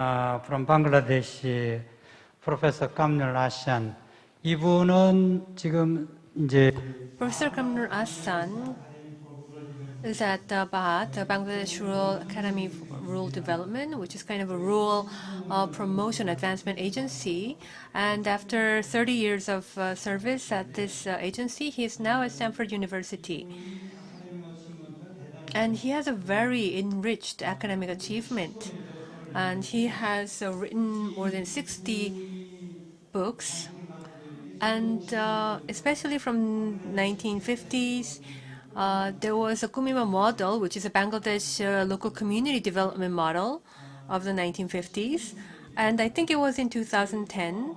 from Bangladesh, Professor Kamrul Ahsan. 이분은 지금 이제 Professor Kamrul Ahsan is at BAHAT, the Bangladesh Rural Academy for Rural Development, which is kind of a rural promotion advancement agency. And after 30 years of service at this agency, he is now at Stanford University. And he has a very enriched academic achievement. And he has written more than 60 books. And especially from 1950s, there was a Comilla model, which is a Bangladesh local community development model of the 1950s. And I think it was in 2010.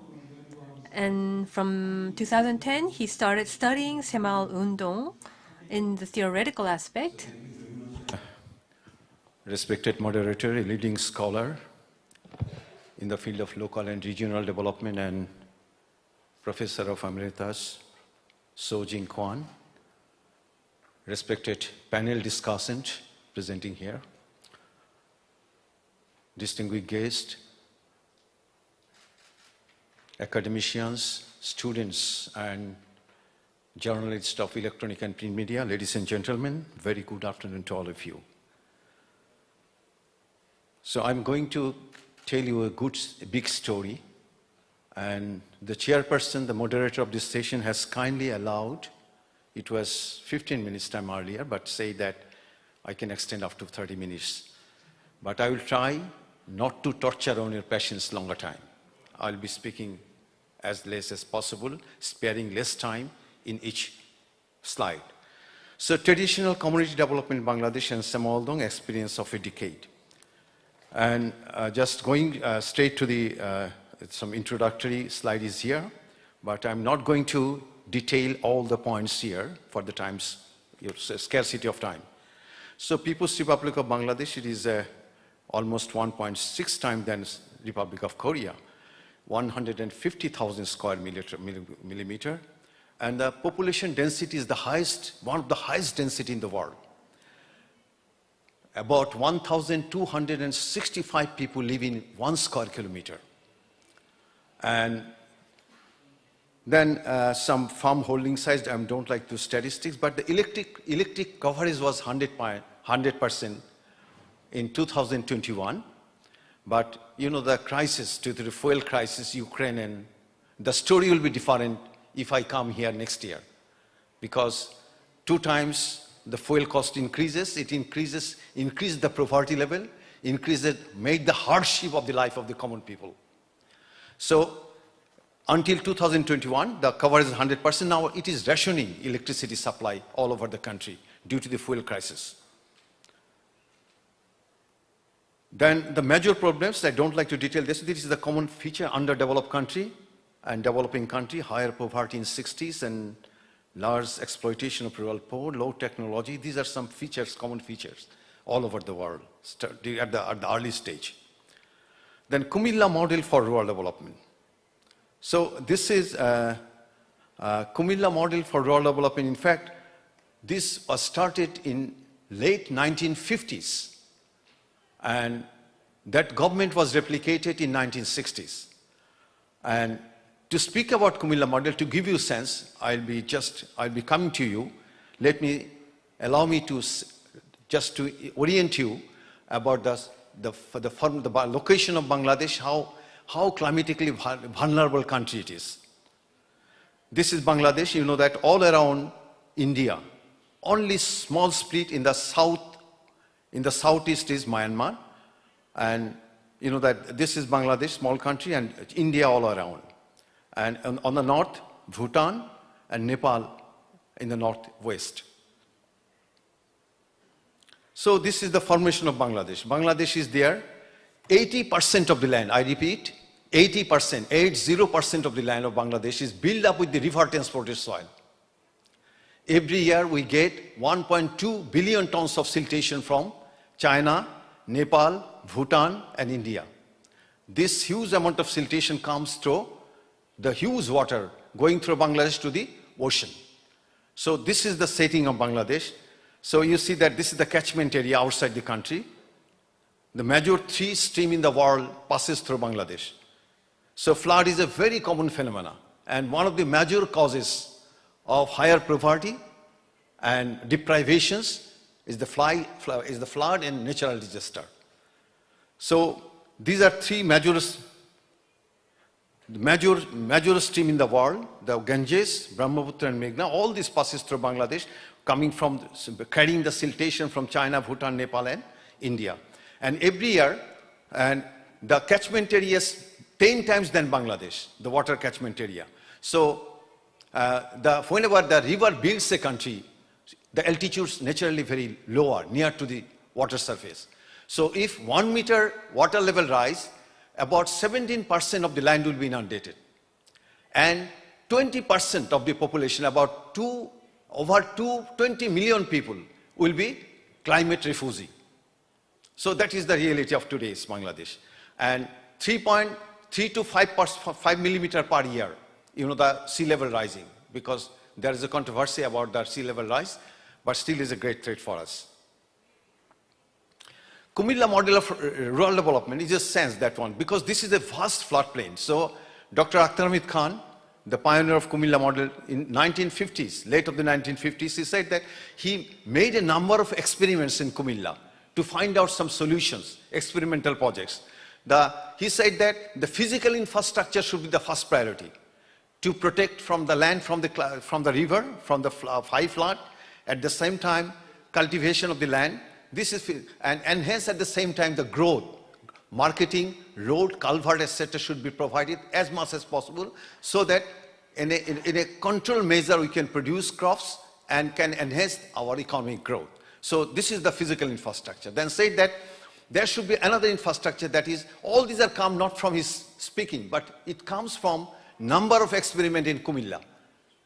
And from 2010, he started studying Saemaul Udong in the theoretical aspect. Respected moderator, a leading scholar in the field of local and regional development and Professor of Emeritus, So Jing Kwan, respected panel discussant presenting here, distinguished guests, academicians, students, and journalists of electronic and print media, ladies and gentlemen, very good afternoon to all of you. So I'm going to tell you a big story. And the chairperson, the moderator of this session, has kindly allowed, it was 15 minutes time earlier, but say that I can extend up to 30 minutes. But I will try not to torture on your patience longer time. I'll be speaking as less as possible, sparing less time in each slide. So traditional community development in Bangladesh and Saemaul Udong experience of a decade. And just going straight to the some introductory slide is here, but I'm not going to detail all the points here for the scarcity of time. So People's Republic of Bangladesh, it is almost 1.6 times than Republic of Korea, 150,000 square millimeter, and the population density is the highest, one of the highest density in the world. About 1,265 people live in 1 square kilometer. And then some farm holding size, I don't like the statistics, but the electric coverage was 100% in 2021. But you know the crisis, due to the fuel crisis, Ukraine, and the story will be different if I come here next year. Because 2 times the fuel cost increases, it increases the poverty level, made the hardship of the life of the common people. So until 2021, the coverage is 100%. Now it is rationing electricity supply all over the country due to the fuel crisis. Then the major problems, I don't like to detail this. This is the common feature, underdeveloped country and developing country, higher poverty in 60s and large exploitation of rural poor, low technology. These are some features, common features all over the world at the early stage. Then Comilla model for rural development. So this is Comilla model for rural development. In fact, this was started in late 1950s, and that government was replicated in 1960s. And to speak about Comilla model, to give you a sense, I'll be coming to you. Allow me to just to orient you about the location of Bangladesh, how climatically vulnerable country it is. This is Bangladesh. You know that all around India, only small split in the south, in the southeast is Myanmar, and you know that this is Bangladesh, small country, and India all around. And on the north, Bhutan and Nepal in the northwest. So this is the formation of Bangladesh. Bangladesh is there. 80% of the land, I repeat, 80% of the land of Bangladesh is built up with the river transported soil. Every year we get 1.2 billion tons of siltation from China, Nepal, Bhutan, and India. This huge amount of siltation comes through the huge water going through Bangladesh to the ocean. So this is the setting of Bangladesh. So you see that this is the catchment area outside the country. the major three stream in the world passes through Bangladesh. So flood is a very common phenomenon, and one of the major causes of higher poverty and deprivations is the flood and natural disaster. So these are three major stream in the world, the Ganges, Brahmaputra and Meghna. All this passes through Bangladesh, carrying the siltation from China, Bhutan, Nepal and India. And every year, and the catchment area is 10 times than Bangladesh, the water catchment area. So whenever the river builds a country, the altitude is naturally very lower, near to the water surface. So if 1 meter water level rise, about 17% of the land will be inundated. And 20% of the population, about over 20 million people, will be climate refugee. So that is the reality of today's Bangladesh. And 3.3 to 5 millimeter per year, the sea level rising, because there is a controversy about the sea level rise, but still is a great threat for us. Comilla model of rural development is a sense, that one, because this is a vast floodplain. So Dr. Akhtar Hamid Khan, the pioneer of Comilla model in 1950s, late of the 1950s, he said that he made a number of experiments in Comilla to find out some solutions, experimental projects. He said that the physical infrastructure should be the first priority, to protect from the land, from the river, from the high flood. At the same time, cultivation of the land. And hence at the same time the growth, marketing, road, culvert, etc. should be provided as much as possible, so that in a controlled measure we can produce crops and can enhance our economic growth. So this is the physical infrastructure. Then said that there should be another infrastructure, that is, all these are come not from his speaking, but it comes from number of experiments in Comilla,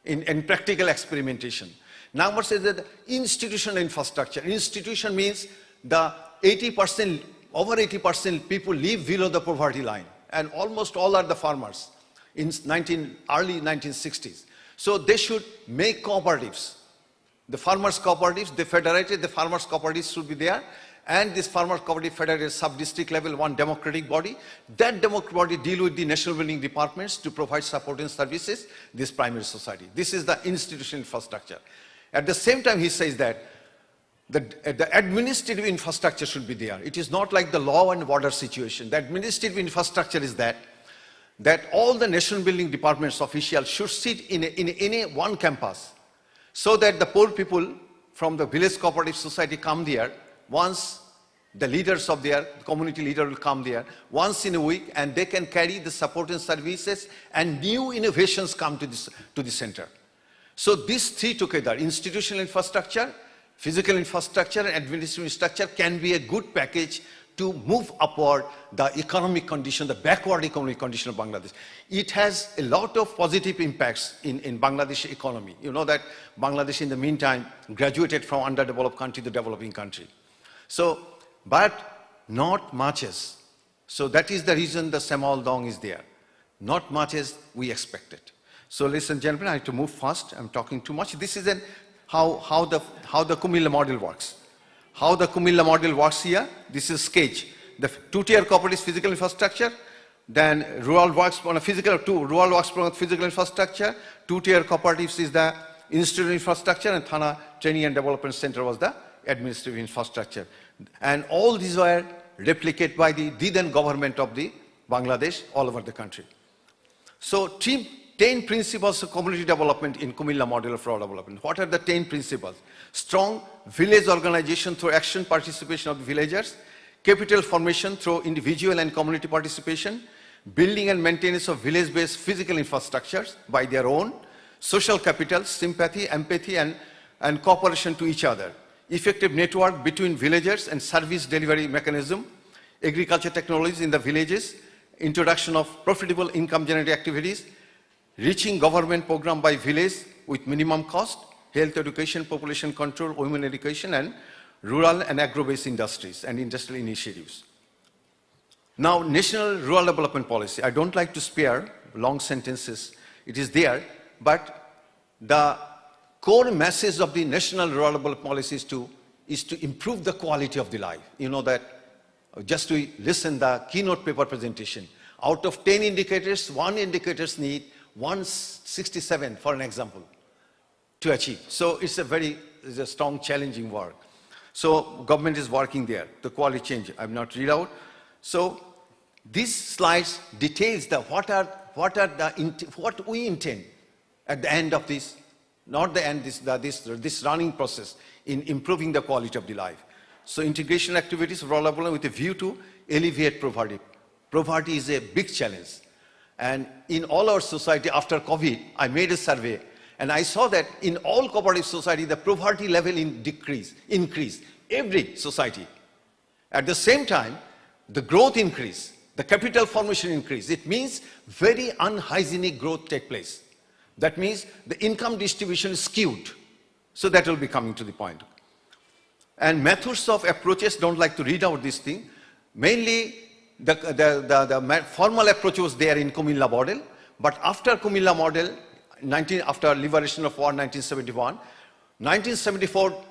in practical experimentation. Number says that institutional infrastructure. Institution means the 80%, over 80% people live below the poverty line, and almost all are the farmers in early 1960s. So they should make cooperatives. The farmers' cooperatives, they federated, the farmers' cooperatives should be there, and this farmers' cooperative federated sub-district level, one democratic body. That democratic body deal with the national building departments to provide support and services, this primary society. This is the institutional infrastructure. At the same time, he says that the administrative infrastructure should be there. It is not like the law and order situation. The administrative infrastructure is that all the national building departments officials should sit in one campus, so that the poor people from the village cooperative society come there once. The leaders of their community leader will come there once in a week, and they can carry the support and services, and new innovations come to the center. So these three together, institutional infrastructure, physical infrastructure and administrative structure, can be a good package to move upward the economic condition, the backward economic condition of Bangladesh. It has a lot of positive impacts in Bangladesh economy. You know that Bangladesh in the meantime graduated from underdeveloped country to developing country. So, but not much as. So that is the reason the Saemaul Udong is there. Not much as we expected. So ladies and gentlemen, I have to move fast. I'm talking too much. This is how the Comilla model works. How the Comilla model works here, this is sketch. The two-tier cooperative physical infrastructure, then rural works on a rural works on physical infrastructure, two-tier cooperatives is the institutional infrastructure, and Thana Training and Development Center was the administrative infrastructure. And all these were replicated by the then government of the Bangladesh all over the country. So 10 principles of community development in Comilla model of rural development. What are the 10 principles? Strong village organization through action participation of the villagers, capital formation through individual and community participation, building and maintenance of village-based physical infrastructures by their own, social capital, sympathy, empathy, and cooperation to each other, effective network between villagers and service delivery mechanism, agriculture technologies in the villages, introduction of profitable income generating activities, reaching government program by village with minimum cost, health education, population control, women education, and rural and agro-based industries and industrial initiatives. Now, National Rural Development Policy. I don't like to spare long sentences. It is there, but the core message of the National Rural Development Policy is to improve the quality of the life. You know that just to listen the keynote paper presentation. Out of 10 indicators, 1 indicators need 167, for an example, to achieve. So it's a strong, challenging work. So government is working there. The quality change, I have not read out. So these slides details what we intend at the end of this, not the end, this running process in improving the quality of the life. So integration activities rollable with a view to alleviate poverty. Poverty is a big challenge. And in all our society after COVID, I made a survey and I saw that in all cooperative society, the poverty level increased, every society. At the same time, the growth increased, the capital formation increased. It means very unhygienic growth take place. That means the income distribution is skewed. So that will be coming to the point. And methods of approaches, don't like to read out this thing. Mainly, the formal approach was there in Comilla model, but after Comilla model, after liberation of war, 1971, 1974,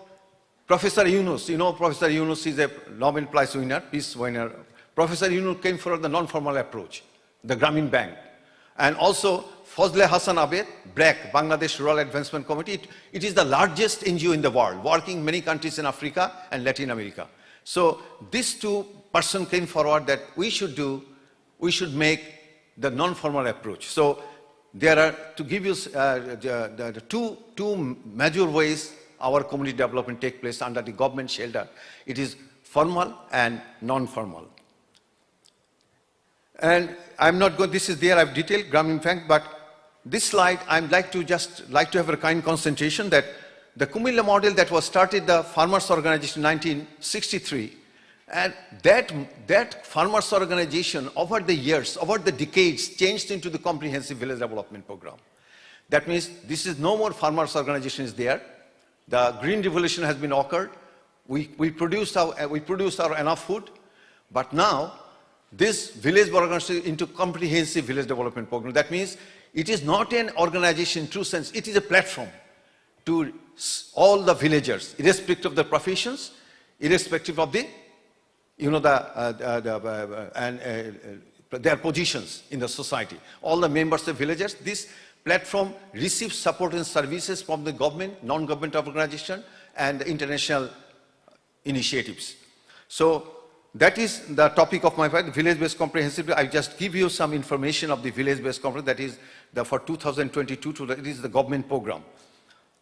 Professor Yunus, you know Professor Yunus is a Nobel Prize winner, peace winner. Professor Yunus came for the non-formal approach, the Grameen Bank. And also, Fazle Hassan Abed, BRAC, Bangladesh Rural Advancement Committee, it is the largest NGO in the world, working in many countries in Africa and Latin America. So these two persons came forward that we should make the non-formal approach. So there are, to give you the two major ways our community development take place under the government shelter. It is formal and non-formal. And I'm not going, this is there, I've detailed Grameen Bank, but this slide, I'd like to have a kind concentration that the Comilla model that was started, the farmers organization in 1963, and that farmers organization over the years, over the decades, changed into the comprehensive village development program. That means this is no more farmers organization is there. The green revolution has been occurred. We produced our enough food, but now this village organization into comprehensive village development program. That means it is not an organization in true sense. It is a platform to all the villagers, irrespective of the professions, irrespective of the, their positions in the society. All the members of villagers, this platform receives support and services from the government, non-government organization, and international initiatives. So that is the topic of my part, village-based comprehensive. I just give you some information of the village-based comprehensive. That is for 2022, it is the government program.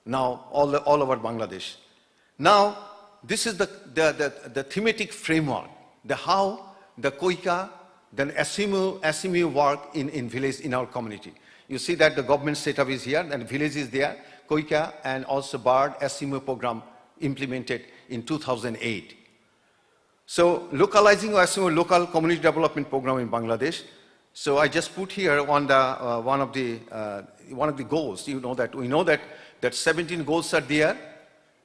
Now, all over Bangladesh. Now, this is the thematic framework, how the Koika, then SMU work in village, in our community. You see that the government setup is here, and village is there, Koika, and also BARD SMU program implemented in 2008. So, localizing SMU, local community development program in Bangladesh. So, I just put here on the one of the goals. We know that 17 goals are there,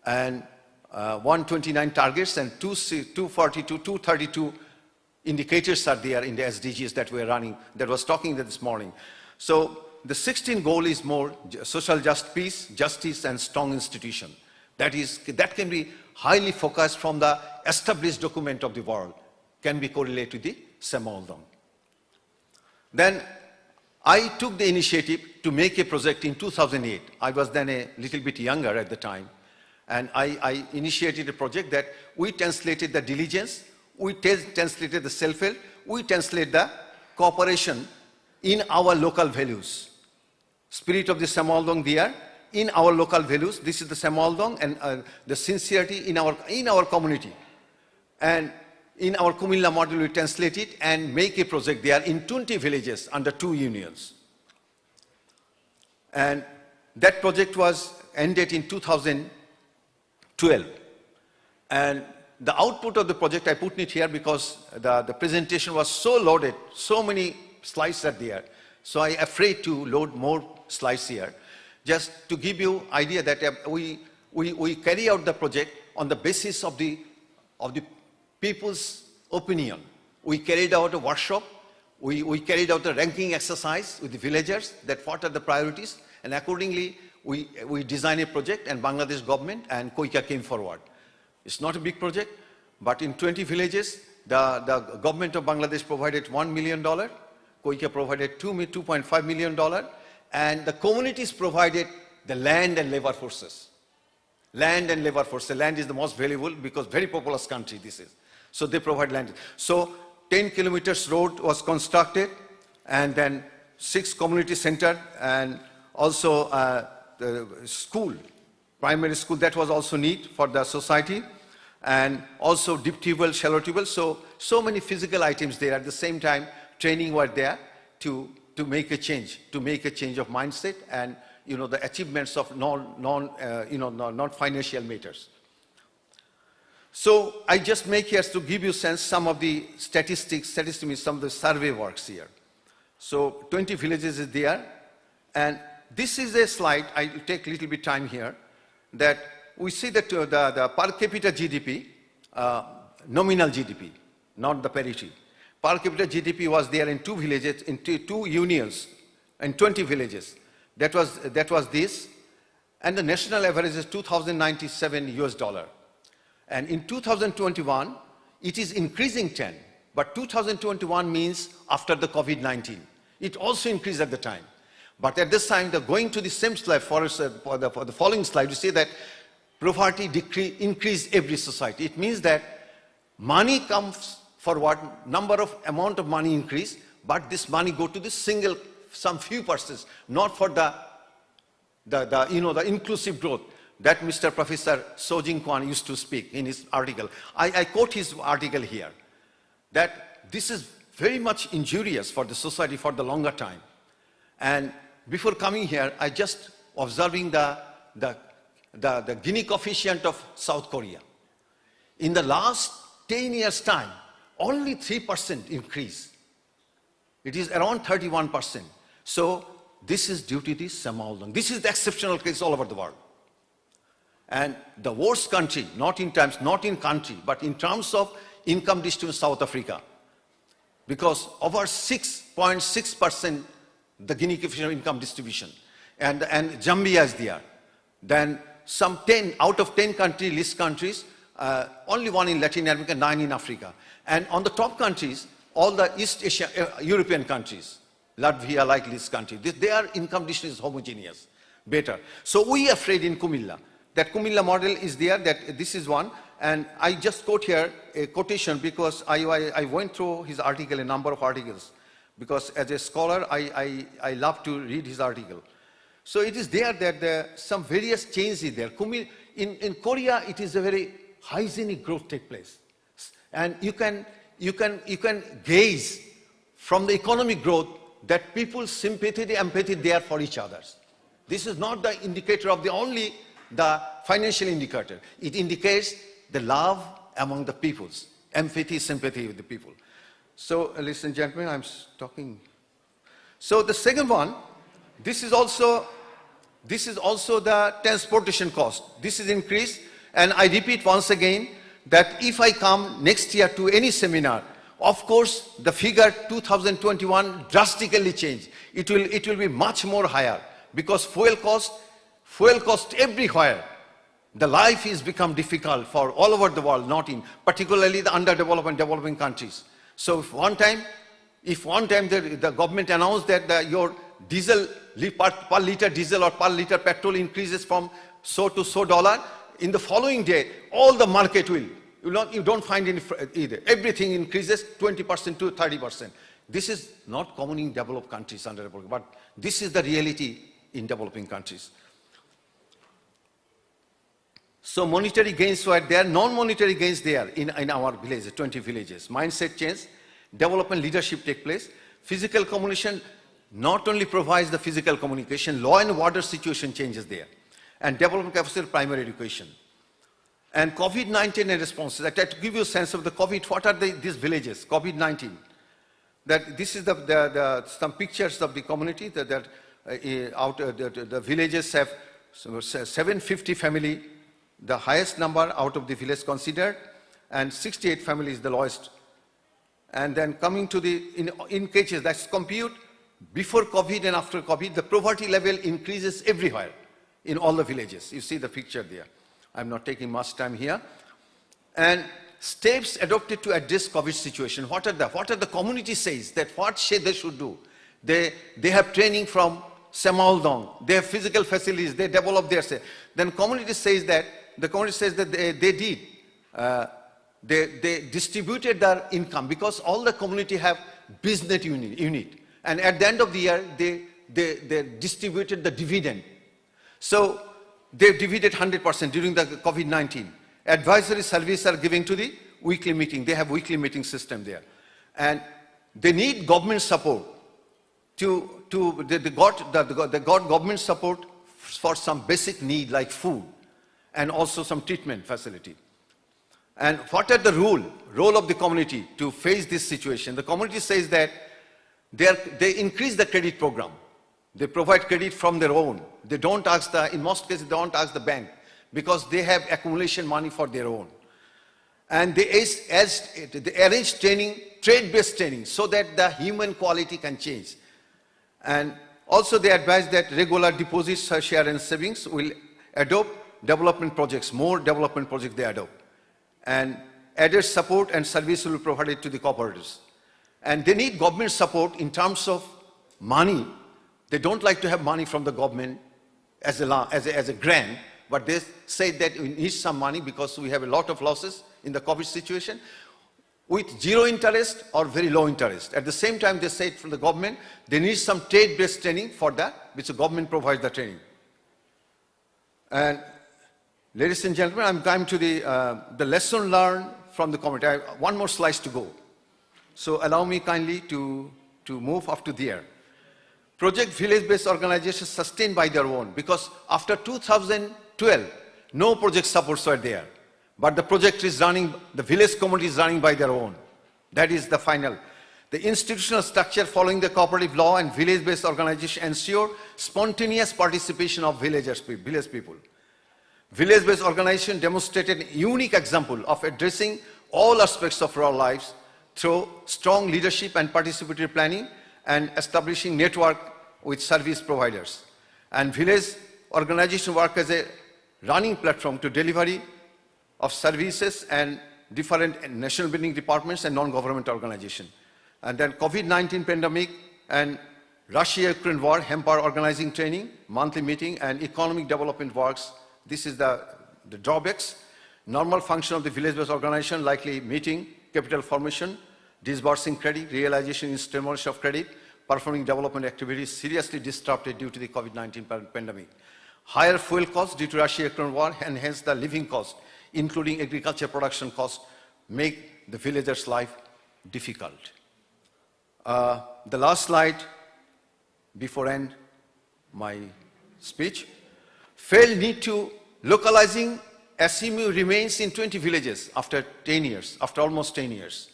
and 129 targets, and 232 indicators are there in the SDGs that we are running, that was talking this morning. So the 16th goal is more social justice, and strong institution. That can be highly focused from the established document of the world, can be correlated to the Saemaul. Then I took the initiative to make a project in 2008. I was then a little bit younger at the time. And I initiated a project that we translated the diligence, we translated the self-help, we translate the cooperation in our local values. Spirit of the Saemaul there, in our local values, this is the Saemaul and the sincerity in our community. And in our Comilla model, we translate it and make a project there in 20 villages under 2 unions. And that project was ended in 2012. And the output of the project, I put it here because the presentation was so loaded, so many slides are there. So I'm afraid to load more slides here. Just to give you idea that we carry out the project on the basis of the people's opinion. We carried out a workshop, we carried out a ranking exercise with the villagers that what are the priorities, and accordingly we designed a project, and Bangladesh government and Koika came forward. It's not a big project, but in 20 villages, The government of Bangladesh provided $1 million, Koika provided $2.5 million, and the communities provided the land and labor forces. Land and labor force. The land is the most valuable because very populous country this is. So they provide land. So 10 kilometers road was constructed, and then 6 community centers, and also the school, primary school, that was also need for the society, and also deep tubewell, shallow tubewell. So many physical items there. At the same time, training were there to make a change of mindset and the achievements of non financial matters. So I just make here to give you sense some of the statistics means some of the survey works here. So 20 villages is there, and this is a slide, I will take a little bit time here, that we see that the per capita GDP, nominal GDP, not the parity. Per capita GDP was there in 2 villages, in two unions, in 20 villages. That was this, and the national average is $2,097. And in 2021, it is increasing 10, but 2021 means after the COVID-19. It also increased at the time. But at this time, going to the same slide for the following slide, you see that poverty increased every society. It means that money comes for what amount of money increase, but this money go to the some few persons, not for the inclusive growth that Mr. Professor Sojing Kwan used to speak in his article. I quote his article here, that this is very much injurious for the society for the longer time. And before coming here, I just observing the Gini coefficient of South Korea. In the last 10 years' time, only 3% increase. It is around 31%. So this is due to the Saemaul. This is the exceptional case all over the world. And the worst country, not in country, but in terms of income distribution, South Africa. Because over 6.6% the Gini coefficient of income distribution. And Zambia is there. Then some 10 out of 10 list countries, only 1 in Latin America, 9 in Africa. And on the top countries, all the East Asia, European countries, Latvia like this country, their income distribution is homogeneous, better. So we are afraid in Comilla. That Comilla model is there, that this is one. And I just quote here a quotation because I went through his article, a number of articles. Because as a scholar, I love to read his article. So it is there that some various changes is there. In Korea, it is a very hygienic growth take place. And you can gaze from the economic growth that people's sympathy, empathy there for each other. This is not the indicator of the financial indicator. It indicates the love among the peoples, empathy, sympathy with the people. So, ladies and gentlemen, I'm talking. So the second one, this is also the transportation cost. This is increased, and I repeat once again that if I come next year to any seminar, of course, the figure 2021 drastically changed. It will be much more higher because fuel cost everywhere. The life is become difficult for all over the world, not in particularly the underdeveloped and developing countries. So if one time the government announced that your diesel per liter diesel or per liter petrol increases from so to so dollar, in the following day all the market you don't find any either. Everything increases 20% to 30%. This is not common in developed countries, but this is the reality in developing countries. So monetary gains were there, non-monetary gains there in our villages, 20 villages. Mindset change, development leadership take place. Physical communication not only provides the physical communication, law and order situation changes there. And development capacity of primary education. And COVID-19 and responses. I try to give you a sense of the COVID, what are these villages, COVID-19. That this is some pictures of the community the villages have 750 family, the highest number out of the village considered, and 68 families the lowest. And then coming to the in cases that's compute before COVID and after COVID, the poverty level increases everywhere in all the villages. You see the picture there. I'm not taking much time here. And steps adopted to address COVID situation. What are the community says that what they should do? They have training from Saemaul, they have physical facilities, they develop their say. Then community says that they distributed their income because all the community have business unit. And at the end of the year, they distributed the dividend. So they divided 100% during the COVID-19. Advisory service are giving to the weekly meeting. They have weekly meeting system there. And they need government support they got government support for some basic need like food and also some treatment facility. And what are the role of the community to face this situation? The community says that they increase the credit program. They provide credit from their own. They don't ask in most cases, they don't ask the bank because they have accumulation money for their own. And they arrange training, trade-based training, so that the human quality can change. And also they advise that regular deposits, share and savings will adopt development projects, more development projects they adopt. And added support and service will be provided to the cooperatives. And they need government support in terms of money. They don't like to have money from the government as a grant, but they say that we need some money because we have a lot of losses in the COVID situation with zero interest or very low interest. At the same time, they said from the government, they need some trade-based training for that, which the government provides the training. And ladies and gentlemen, I'm coming to the lesson learned from the community. I have one more slide to go. So allow me kindly to move up to there. Project village-based organizations sustained by their own, because after 2012, no project supports were there. But the project is running, the village community is running by their own. That is the final. The institutional structure following the cooperative law and village-based organization ensure spontaneous participation of village people. Village-based organization demonstrated a unique example of addressing all aspects of rural lives through strong leadership and participatory planning and establishing network with service providers. And village organization work as a running platform to delivery of services and different national building departments and non-government organizations. And then COVID-19 pandemic and Russia-Ukraine war hamper organizing training, monthly meeting, and economic development works. This is the drawbacks. Normal function of the village-based organization, likely meeting, capital formation, disbursing credit, realization instruments of credit, performing development activities seriously disrupted due to the COVID-19 pandemic. Higher fuel costs due to Russia-Ukraine war and hence the living cost, including agriculture production costs, make the villagers' life difficult. The last slide before end my speech. Failed need to localizing SMU remains in 20 villages after 10 years, after almost 10 years.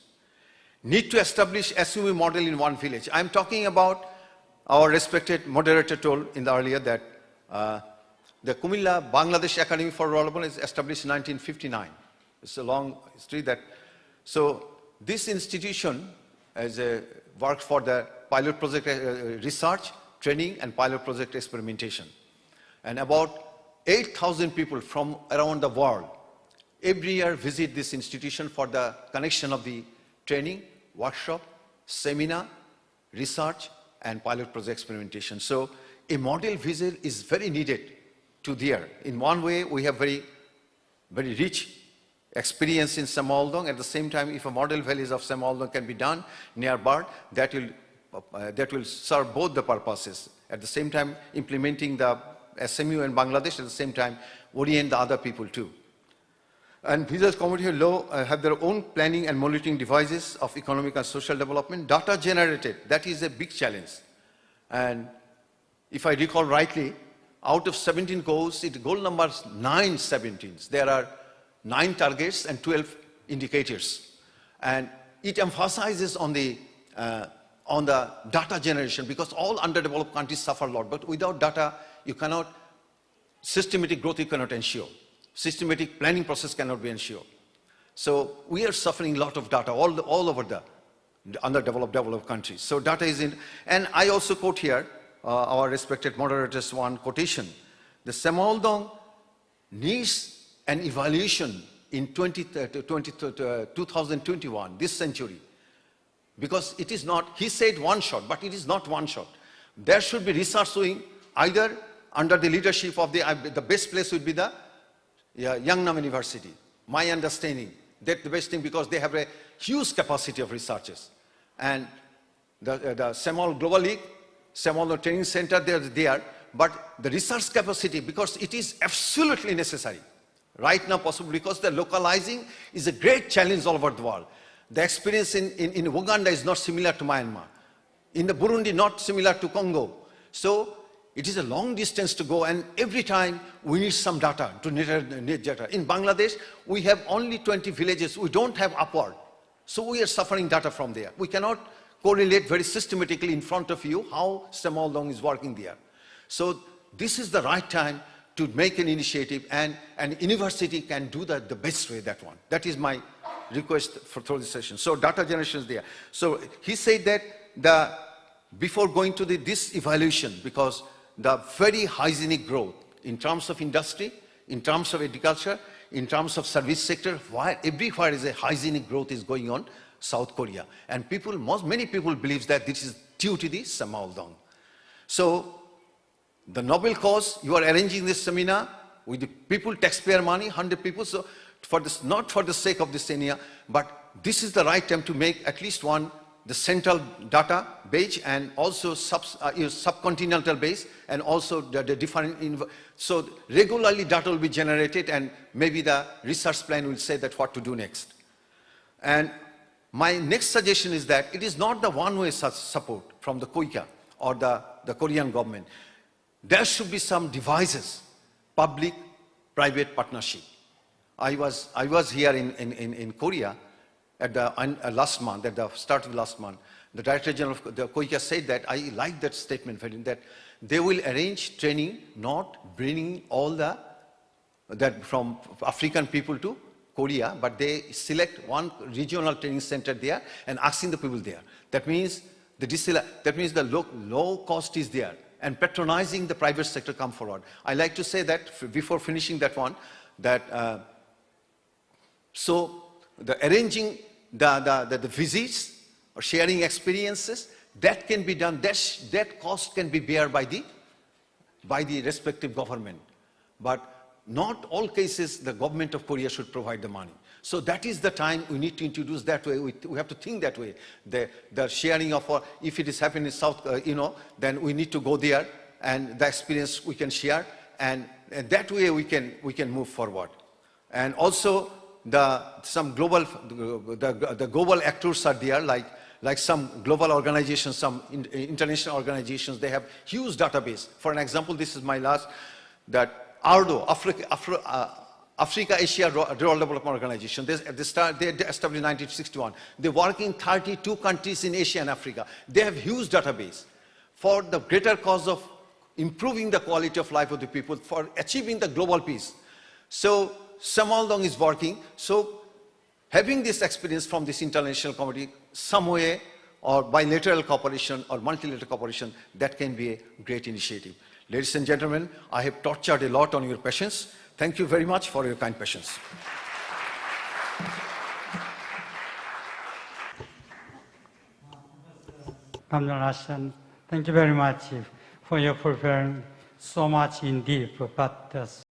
Need to establish SMU model in one village. I'm talking about our respected moderator told in the earlier that the Comilla Bangladesh Academy for Rural Development is established in 1959. It's a long history that, so this institution has worked for the pilot project research, training and pilot project experimentation. And about 8,000 people from around the world every year visit this institution for the connection of the training, workshop, seminar, research and pilot project experimentation. So a model visit is very needed to there. In one way, we have very rich experience in Saemaul. At the same time, if a model village of Saemaul can be done nearby, that will serve both the purposes. At the same time, implementing the SMU in Bangladesh, at the same time, orient the other people too. And village community law have their own planning and monitoring devices of economic and social development. Data generated, that is a big challenge. And if I recall rightly, out of 17 goals, goal number 9 17s. There are 9 targets and 12 indicators. And it emphasizes on the data generation because all underdeveloped countries suffer a lot. But without data, you cannot, systematic growth you cannot ensure. Systematic planning process cannot be ensured. So we are suffering a lot of data all over the developed countries. So data is in, and I also quote here, our respected moderator's one quotation. The Saemaul needs an evaluation in 2021, this century. Because it is not, he said one shot, but it is not one shot. There should be research doing either under the leadership of the best place would be the Yangnam University. My understanding, that the best thing because they have a huge capacity of researchers. And the Saemaul Global League, Saemaul Training Center, they are there. But the research capacity, because it is absolutely necessary right now possible, because the localizing is a great challenge all over the world. The experience in Uganda is not similar to Myanmar. In the Burundi, not similar to Congo. So it is a long distance to go, and every time we need some data to need data. In Bangladesh, we have only 20 villages. We don't have upward. So we are suffering data from there. We cannot correlate very systematically in front of you how Saemaul Dong is working there. So this is the right time to make an initiative, and university can do that the best way, that one. That is my request through this session. So data generation is there. So he said that before going to this evaluation, because the very hygienic growth in terms of industry, in terms of agriculture, in terms of service sector, everywhere is a hygienic growth is going on South Korea. And many people believe that this is due to the Saemaul Dong. So the Nobel cause, you are arranging this seminar with the people, taxpayer money, 100 people. So not for the sake of this senior, but this is the right time to make at least one, the central data base, and also subcontinental base, and also the different, so regularly data will be generated, and maybe the research plan will say that what to do next. And my next suggestion is that it is not the one-way support from the KOICA or the Korean government. There should be some devices, public-private partnership. I was here in Korea at the last month, at the start of last month. The Director General of the KOICA said that I like that statement, that they will arrange training, not bringing all that from African people to Korea, but they select one regional training center there and asking the people there. That means the low cost is there, and patronizing the private sector come forward. I like to say that before finishing that one, that so the arranging the visits or sharing experiences, that can be done, that cost can be borne by the respective government. But not all cases the government of Korea should provide the money. So that is the time we need to introduce that way. We have to think that way. The sharing of, if it is happening in South, then we need to go there, and the experience we can share, and that way we can move forward. And also some global, the global actors are there, like some global organizations, some international organizations. They have huge database. For an example, this is my last, that ARDO, Africa Asia Rural Development Organization. They established in 1961. They work in 32 countries in Asia and Africa. They have huge database for the greater cause of improving the quality of life of the people, for achieving the global peace. So Saemaul Dong is working. So having this experience from this international community, some way, or bilateral cooperation or multilateral cooperation, that can be a great initiative. Ladies and gentlemen, I have tortured a lot on your patience. Thank you very much for your kind patience. Kamrul Ahsan, thank you very much for your preparing so much in deep, but